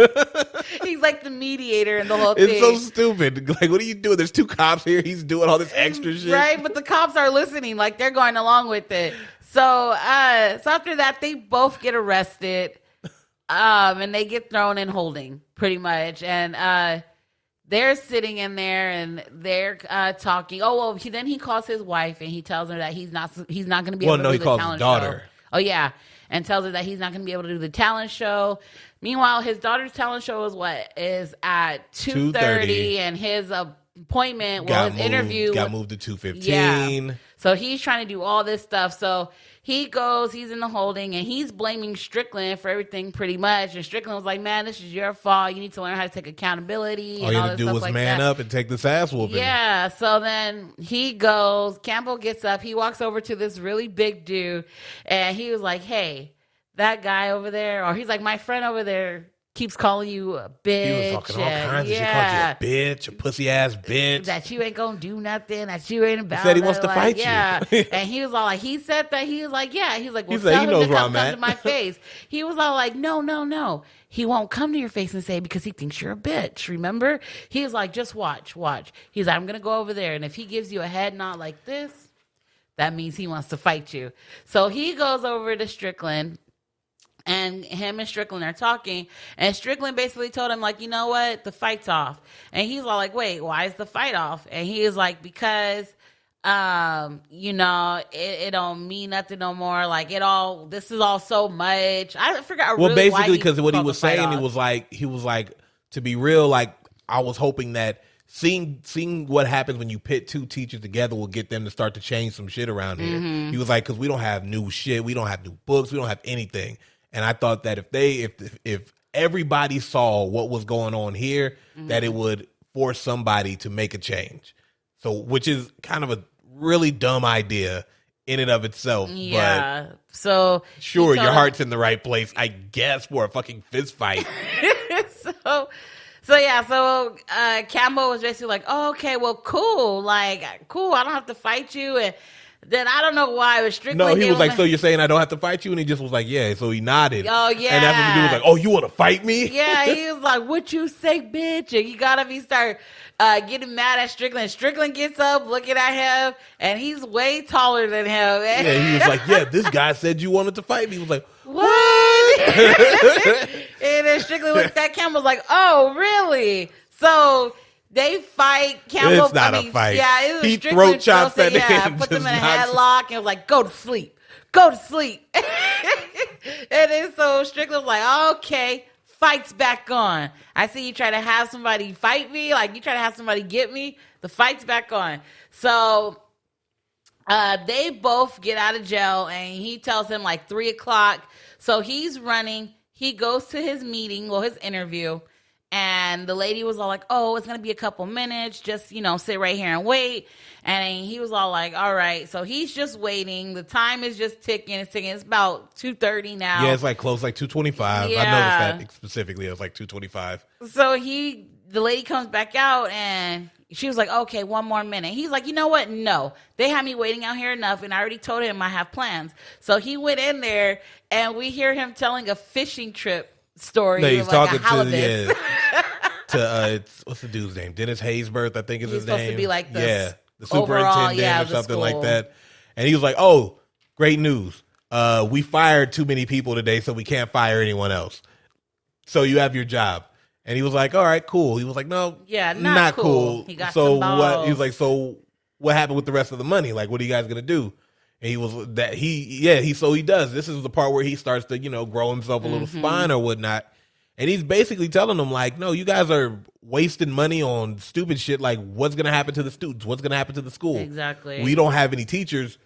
He's like the mediator in the whole It's thing. so stupid. Like, what are you doing? There's two cops here. He's doing all this extra shit. Right, but the cops are listening, like they're going along with it. So, so after that, they both get arrested, and they get thrown in holding, pretty much. And they're sitting in there and they're talking. Oh well, then he calls his wife and he tells her that he's not going to be able to do the talent show. daughter. Oh yeah, and tells her that he's not going to be able to do the talent show. Meanwhile, his daughter's talent show is at 2:30, and his appointment, his interview got moved to 2:15. Yeah. So he's trying to do all this stuff. So he goes, he's in the holding, and he's blaming Strickland for everything pretty much. And Strickland was like, man, this is your fault. You need to learn how to take accountability. All you had to do was man up and take this ass whooping. Yeah. So then he goes, Campbell gets up, he walks over to this really big dude, and he was like, hey, that guy over there, or he's like, my friend over there keeps calling you a bitch. He was talking all kinds of shit. Called you a bitch, a pussy ass bitch. That you ain't gonna do nothing. That you ain't about. He said he wants to fight you. Yeah, and he was all like, he said that. He was like, yeah. He's like, well, He said tell he him knows to where come I'm at. to my face. He was all like, no. He won't come to your face and say it because he thinks you're a bitch. Remember? He was like, just watch. He's like, I'm gonna go over there, and if he gives you a head nod like this, that means he wants to fight you. So he goes over to Strickland. And him and Strickland are talking, and Strickland basically told him, like, you know what, the fight's off. And he's all like, wait, why is the fight off? And he is like, because it don't mean nothing no more. Like, this is all so much. I forgot. Well, really basically, because what he called was the fight saying, off. he was like, to be real, like, I was hoping that seeing what happens when you pit two teachers together will get them to start to change some shit around here. Mm-hmm. He was like, because we don't have new shit, we don't have new books, we don't have anything. And I thought that if everybody saw what was going on here, that it would force somebody to make a change. So, which is kind of a really dumb idea in and of itself. Yeah. But So sure, he told your him- heart's in the right place, I guess, for a fucking fist fight. So Campbell was basically like, oh, okay, well, cool. Like, cool, I don't have to fight you. And then I don't know why it was Strickland. No, he gave was him like, a- so you're saying I don't have to fight you? And he just was like, yeah. So he nodded. Oh, yeah. And that's when the dude was like, oh, you want to fight me? Yeah, he was like, what you say, bitch? And he got up, he started getting mad at Strickland. Strickland gets up, looking at him, and he's way taller than him. Yeah, he was like, yeah, this guy said you wanted to fight me. He was like, What? And then Strickland looked at Campbell, was like, oh, really? So they fight. Campball, It's not a fight. Yeah, it was He Strickland throat chops throws it, that yeah, nigga, puts him in a just knocks- headlock, and was like, go to sleep. Go to sleep. And then so Strickland was like, okay, fight's back on. I see you try to have somebody fight me, like you try to have somebody get me. The fight's back on. So they both get out of jail, and he tells him like 3:00. So he's running. He goes to his meeting, his interview, and the lady was all like, oh, it's going to be a couple minutes. Just, sit right here and wait. And he was all like, all right. So he's just waiting. The time is just ticking. It's ticking. It's about 2:30 now. yeah, it's like close, like 2:25. Yeah. I noticed that specifically. It was like 2:25. So the lady comes back out, and she was like, okay, one more minute. He's like, you know what? No, they had me waiting out here enough, and I already told him I have plans. So he went in there, and we hear him telling a fishing trip story. No, he's of like talking a halibut. to what's the dude's name? Dennis Haysbert, I think is He's his supposed name. to be like the the overall, superintendent of or the something like school. that. And he was like, "Oh, great news! We fired too many people today, so we can't fire anyone else. So you have your job." And he was like, "All right, cool." He was like, "No, Yeah, not cool. He got so some what? He was balls. like, "So what happened with the rest of the money? Like, what are you guys gonna do?" And he was that he does. This is the part where he starts to grow himself a little Mm-hmm. spine or whatnot. And he's basically telling them like, no, you guys are wasting money on stupid shit. Like, what's going to happen to the students? What's going to happen to the school? Exactly. We don't have any teachers,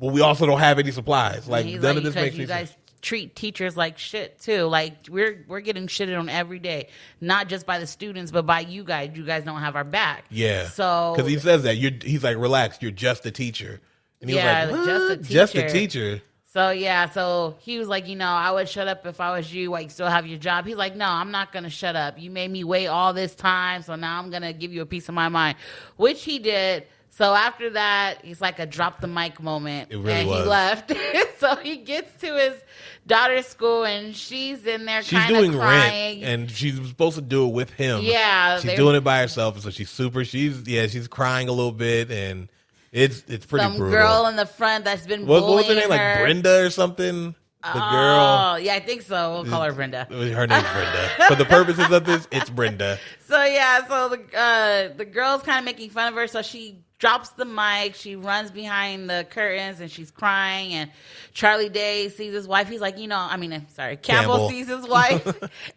but we also don't have any supplies. Like, He's none like, of this because makes you any guys sense. treat teachers like shit too. Like we're getting shitted on every day, not just by the students, but by you guys. You guys don't have our back. Yeah. So because he says that he's like, relax, you're just a teacher. And he Yeah, was like, just a "What? Just a teacher." teacher. So he was like, I would shut up if I was you. Like, still have your job. He's like, no, I'm not gonna shut up. You made me wait all this time, so now I'm gonna give you a piece of my mind, which he did. So after that, he's like a drop the mic moment. It really and was. he left. So he gets to his daughter's school and she's in there She's kind doing of crying. Rent, and she's supposed to do it with him. Yeah, she's doing it by herself, so she's crying a little bit, and it's pretty Some brutal. girl in the front that's been what bullying was her name? Like Brenda or something. The girl. Oh, yeah, I think so. We'll call her Brenda. Her name's Brenda. For the purposes of this, it's Brenda. So yeah, so the girl's kind of making fun of her. So she drops the mic. She runs behind the curtains and she's crying. And Charlie Day sees his wife. He's like, Campbell sees his wife,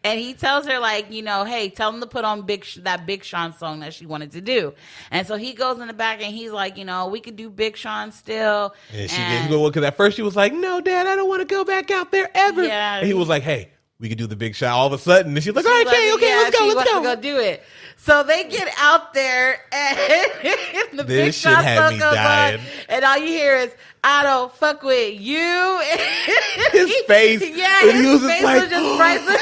and he tells her like, hey, tell him to put on that Big Sean song that she wanted to do. And so he goes in the back and he's like, we could do Big Sean still. And she gets going because at first she was like, "No, Dad, I don't want to go back out there ever." Yeah, and he was like, "Hey, we could do the Big Shot." All of a sudden, and she's like, "All right, okay, let's go, let's go." Go do it. So they get out there, and the Big This shit Shot had song me goes dying. on, and all you hear is, "I don't fuck with you." His face, yeah, and his he was face just like, was just priceless.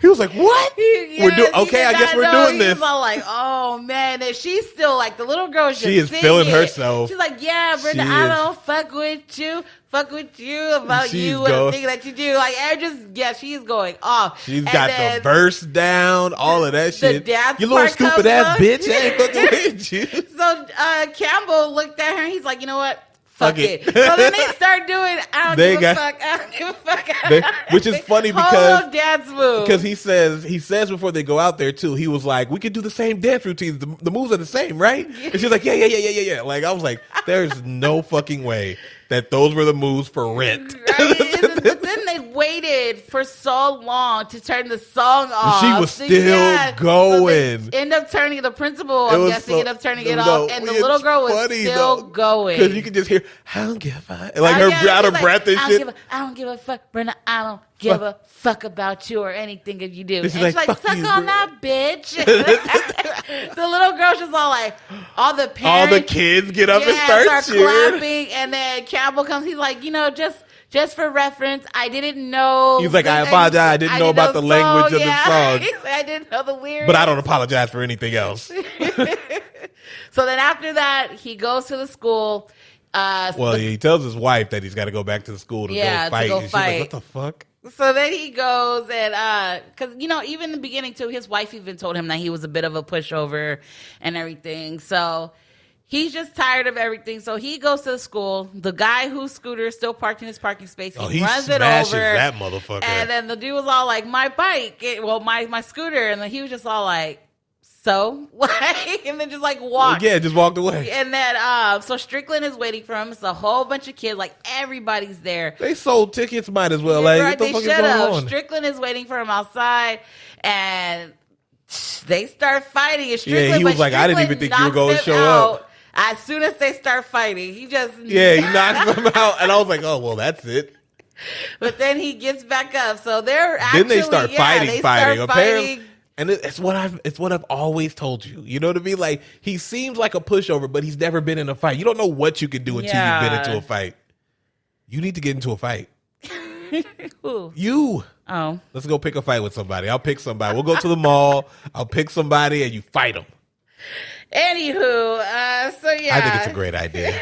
he was like, "What? We're doing okay? I guess we're doing He this." was all like, "Oh man," and she's still like the little girl. She is feeling herself. She's like, "Yeah, Brenda, She I is. don't fuck with you about She's you going- and the thing that you do." Like, she's going off. She's And got then the verse down, all of that shit. dance You little part stupid comes ass up. bitch! I ain't fucking with you. So Campbell looked at her and he's like, "You know what? Fuck Fuck it." it." So then they start doing, "I don't They give got- a fuck. I don't give a fuck." Which is funny Whole because dance move. Because he says before they go out there too, he was like, "We could do the same dance routines. The moves are the same, right?" And she's like, "Yeah." Like I was like, "There's no fucking way that those were the moves for Rent." Right? But then they waited for so long to turn the song off. She was So, still going. So they end up turning the principal. I'm guessing end up turning it No, off, and the it's little girl was funny, still though, going. because you can just hear, "I don't give a," like Oh, her yeah, out she's of like, breath and shit. I don't give a fuck, Brenda. I don't give a fuck about you or anything that you do. And she's she's like, like, "Fuck suck you, on bro." that, bitch. The little girl's just all like, all the All parents. the kids get up and start start cheering. clapping, and then Campbell comes. He's like, just for reference, I didn't know. He's like, "I apologize. I didn't know about the language of the song. He's like, I didn't know the lyrics. But I don't apologize for anything else." So then after that, he goes to the school. Well, he tells his wife that he's got to go back to the school to Yeah, go fight. to go And she's like, fight. "What the fuck?" So then he goes and because even in the beginning too, his wife even told him that he was a bit of a pushover and everything. So he's just tired of everything. So he goes to the school. The guy whose scooter is still parked in his parking space. He runs it smashes over. that motherfucker. And then the dude was all like, "My bike, my scooter," and then he was just all like, "So?" Like, and then just like walked. Yeah, just walked away. And then so Strickland is waiting for him. It's a whole bunch of kids, like everybody's there. They sold tickets, might as well. Like, Right, what the they fuck is should going have. on? Strickland is waiting for him outside, and they start fighting. And Yeah, Strickland, he was but like, "I didn't even Strickland think you were going to knocks him show up." out. As soon as they start fighting, he just Yeah, he knocks them out, and I was like, "Oh, well, that's it." But then he gets back up. So they're actually Then they start fighting. They start Apparently, and it's what I've always told you. You know what I mean? Like, he seems like a pushover, but he's never been in a fight. You don't know what you can do until you've been into a fight. You need to get into a fight. Who? You. Oh, Let's go pick a fight with somebody. I'll pick somebody. We'll go to the mall. I'll pick somebody, and you fight them. anywho, so yeah, I think it's a great idea.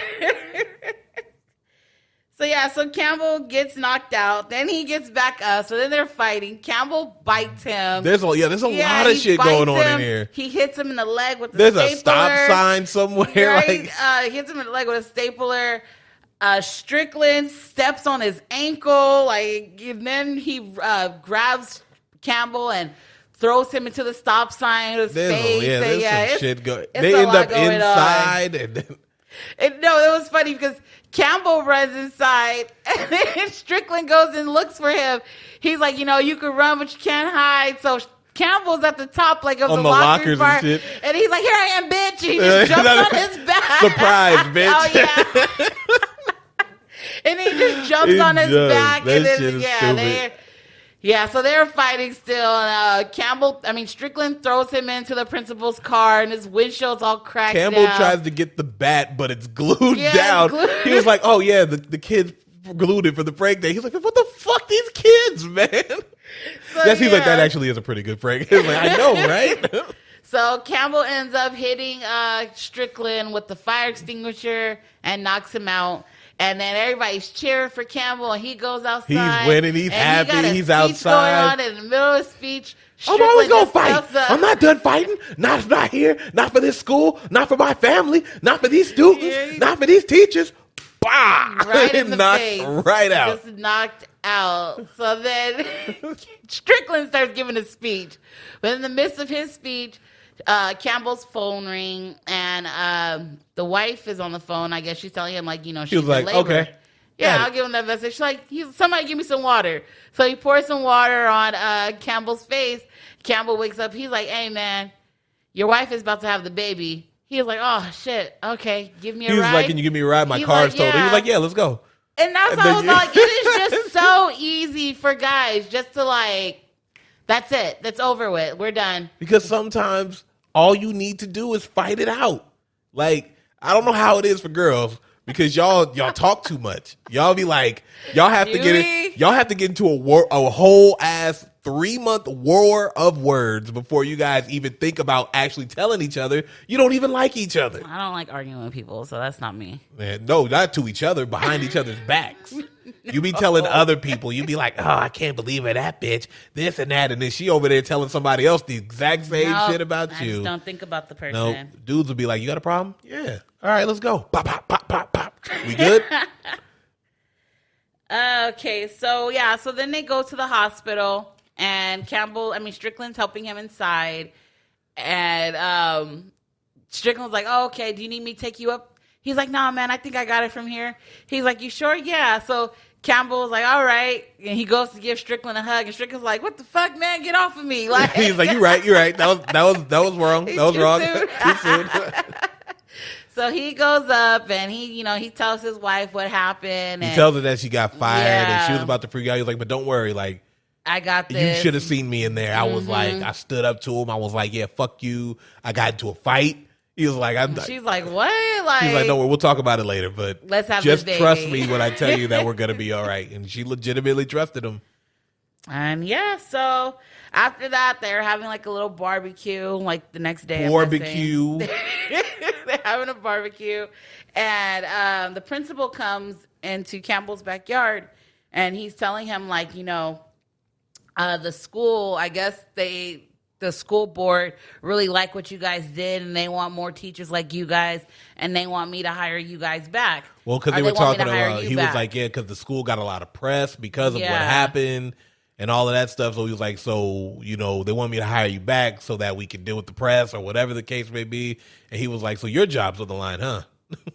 So Campbell gets knocked out. Then he gets back up. So then they're fighting. Campbell bites him. There's a lot of he shit bites going on in him. here. He hits him in the leg with the There's stapler. a stop sign somewhere. Right? Like, Hits him in the leg with a stapler. Strickland steps on his ankle. And then he grabs Campbell and throws him into the stop sign with his face. there's some shit going. it's They a end lot up going on. inside, and then It was funny because Campbell runs inside and then Strickland goes and looks for him. He's like, you can run, but you can't hide. So Campbell's at the top, like, of On the the lockers lockers and part. shit. And he's like, "Here I am, bitch." And he just jumps on his back. Surprise, bitch. Oh, yeah. And he just jumps He on his does. back. That And then, shit is stupid. so they're fighting still. And Strickland throws him into the principal's car, and his windshield's all cracked Campbell down. tries to get the bat, but it's glued Yeah, down. it's glued. He was like, "Oh yeah, the kids glued it for the prank day." He's like, "What the fuck, these kids, man?" So, That seems like that yeah. actually is a pretty good prank. He's like, "I know, right?" So Campbell ends up hitting Strickland with the fire extinguisher and knocks him out. And then everybody's cheering for Campbell, and he goes outside. He's winning. He's and happy. He's going outside. on in the middle of the speech. I'm always gonna Strickland fight. just steps up. I'm not done fighting. Not here. Not for this school. Not for my family. Not for these students. Yeah. Not for these teachers. Bah! Right in the Knocked face. right out. Just knocked out. So then Strickland starts giving a speech. But in the midst of his speech, Campbell's phone ring, and the wife is on the phone. I guess she's telling him, like, she's She was in like, labor. okay. Yeah, Got I'll give him that message. She's like, somebody give me some water. So he pours some water on Campbell's face. Campbell wakes up. He's like, hey, man, your wife is about to have the baby. He was like, oh, shit. Okay, give me a ride. He was like, can you give me a ride? My He's car's like, totaled. He was yeah. like, yeah, let's go. And that's And how I then was you- like, it is just so easy for guys just to like, that's it. That's over with. We're done. Because sometimes all you need to do is fight it out. Like, I don't know how it is for girls because y'all talk too much. Y'all be like, y'all have to Do get we? it. Y'all have to get into a whole ass 3-month war of words before you guys even think about actually telling each other you don't even like each other. I don't like arguing with people, so that's not me. Man, no, not to each other, behind each other's backs. You be telling other people, you be like, oh, I can't believe it, that bitch, this and that. And then she over there telling somebody else the exact same Nope, shit about I you. just don't think about the person. No, dudes will be like, you got a problem? Yeah. All right, let's go. Pop, pop, pop, pop, pop. We good? Okay, so yeah, so then they go to the hospital, and Strickland's helping him inside, and Strickland's like, oh, okay, do you need me to take you up? He's like, nah, man, I think I got it from here. He's like, you sure? Yeah. So Campbell's like, all right, and he goes to give Strickland a hug, and Strickland's like, what the fuck, man, get off of me. Like, He's like, you're right. That was wrong. That was Too wrong. soon. Too soon. So he goes up, and he tells his wife what happened. He And tells her that she got fired and she Yeah. was about to freak out. He's like, but don't worry, like, I got this. you should have seen me in there. I was like, I stood up to him. I was like, yeah, fuck you. I got into a fight. He was like, She's like, what? Like, he's like, no, we'll talk about it later, but Let's have just this trust baby. me when I tell you that we're gonna be all right. And she legitimately trusted him. And yeah, so after that, they're having like a little barbecue, like the next day. I'm Barbecue. guessing. They're having a barbecue, and the principal comes into Campbell's backyard, and he's telling him, like, the school, I guess the school board really like what you guys did, and they want more teachers like you guys, and they want me to hire you guys back. Well, because Or they were want me talking to hire about, you he was back. like, yeah, because the school got a lot of press because of what Yeah. happened and all of that stuff. So he was like, so, they want me to hire you back so that we can deal with the press or whatever the case may be. And he was like, so your job's on the line, huh?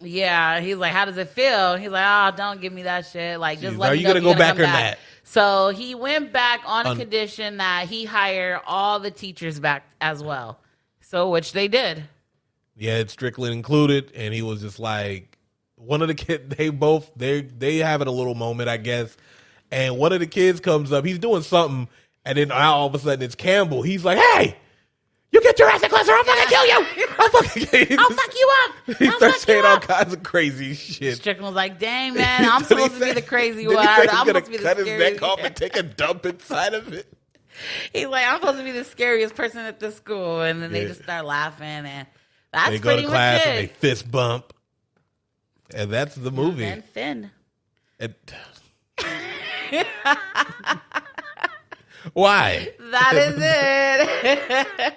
Yeah, he's like, how does it feel? He's like, oh, don't give me that shit. Like, just Jeez, let are me you know gonna if go you're back come or not? So he went back on a condition that he hire all the teachers back as well. So, which they did. Yeah, Strickland included. And he was just like, one of the kids, they having a little moment, I guess. And one of the kids comes up, he's doing something. And then all of a sudden it's Campbell. He's like, hey, you get your ass in class or I'll fucking kill you. I'll fucking kill you. I'll fuck you up. He I'll starts fuck saying you all up. kinds of crazy shit. Strickland was like, dang, man, I'm Did he supposed to be say- the crazy did one. he say he's I'm gonna supposed to be the cut his scary. neck off and take a dump inside of it? He's like, I'm supposed to be the scariest person at this school. And then they Yeah. just start laughing. And that's They go pretty to much class it. and they fist bump. And that's the movie. And Finn. It- Why? That is it.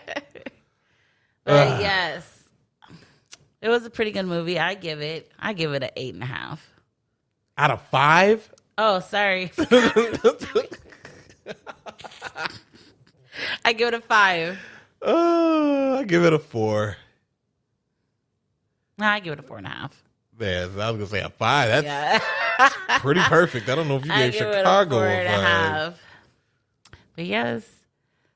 But yes, it was a pretty good movie. I give it an 8.5. Out of 5? Oh, sorry. I give it a 5. I give it a 4. Nah, I give it a 4.5. Man, I was gonna say a 5. That's Yeah. pretty perfect. I don't know if you I gave give Chicago it a a 5. 4.5. But yes,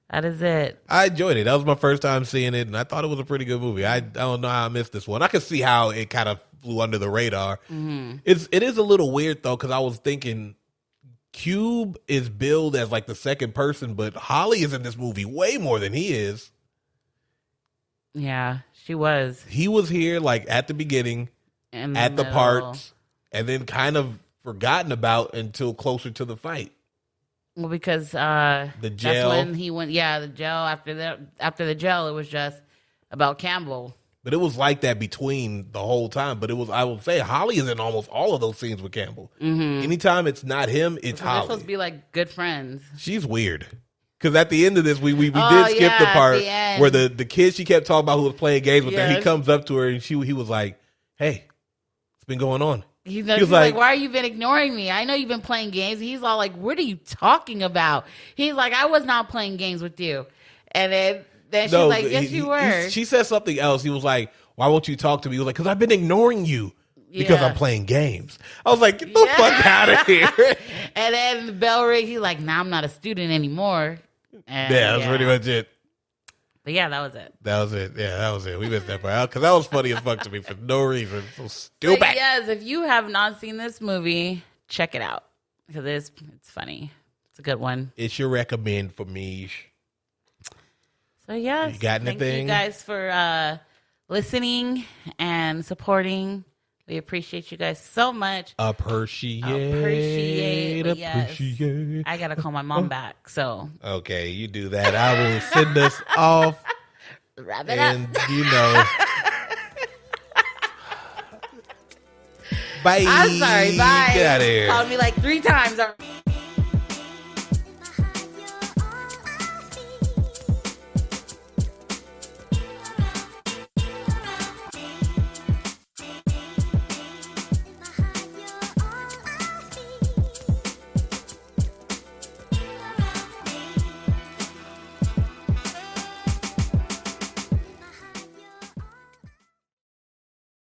that is it. I enjoyed it. That was my first time seeing it, and I thought it was a pretty good movie. I don't know how I missed this one. I could see how it kind of flew under the radar. Mm-hmm. It is a little weird though, because I was thinking Cube is billed as like the second person, but Holly is in this movie way more than he is. Yeah, she was. He was here like at the beginning, In at the middle. parts, and then kind of forgotten about until closer to the fight. Well, because The jail. that's when he went. Yeah, the jail. After the jail, it was just about Campbell. But it was like that between the whole time. But it was, I will say, Holly is in almost all of those scenes with Campbell. Anytime it's not him, it's So they're Holly. supposed to be like good friends. She's weird. Because at the end of this, we did skip yeah, the at part the end. where the kid she kept talking about who was playing games with her, he Yes. comes up to her and he was like, "Hey, what's been going on?" He's was like, like, why are you been ignoring me? I know you've been playing games. He's all like, what are you talking about? He's like, I was not playing games with you. And then she's like, yes, you were. She said something else. He was like, "Why won't you talk to me?" He was like, "Because I've been ignoring you because Yeah. I'm playing games." I was like, "Get the fuck out of here!" And then the bell rings. He's like, nah, I'm not a student anymore. And Yeah, that's pretty much it. But yeah, that was it. That was it. Yeah, that was it. We missed that part out because that was funny as fuck to me for no reason. So But stupid. yes, if you have not seen this movie, check it out because it's funny. It's a good one. It's your recommend for me. So yes, You got thank anything? you guys for listening and supporting. We appreciate you guys so much. Appreciate. Yes. I gotta call my mom back. So Okay, you do that. I will send us off, wrap it and up. you know. Bye. I'm sorry. Bye. Get out of here. Called me like 3 times already.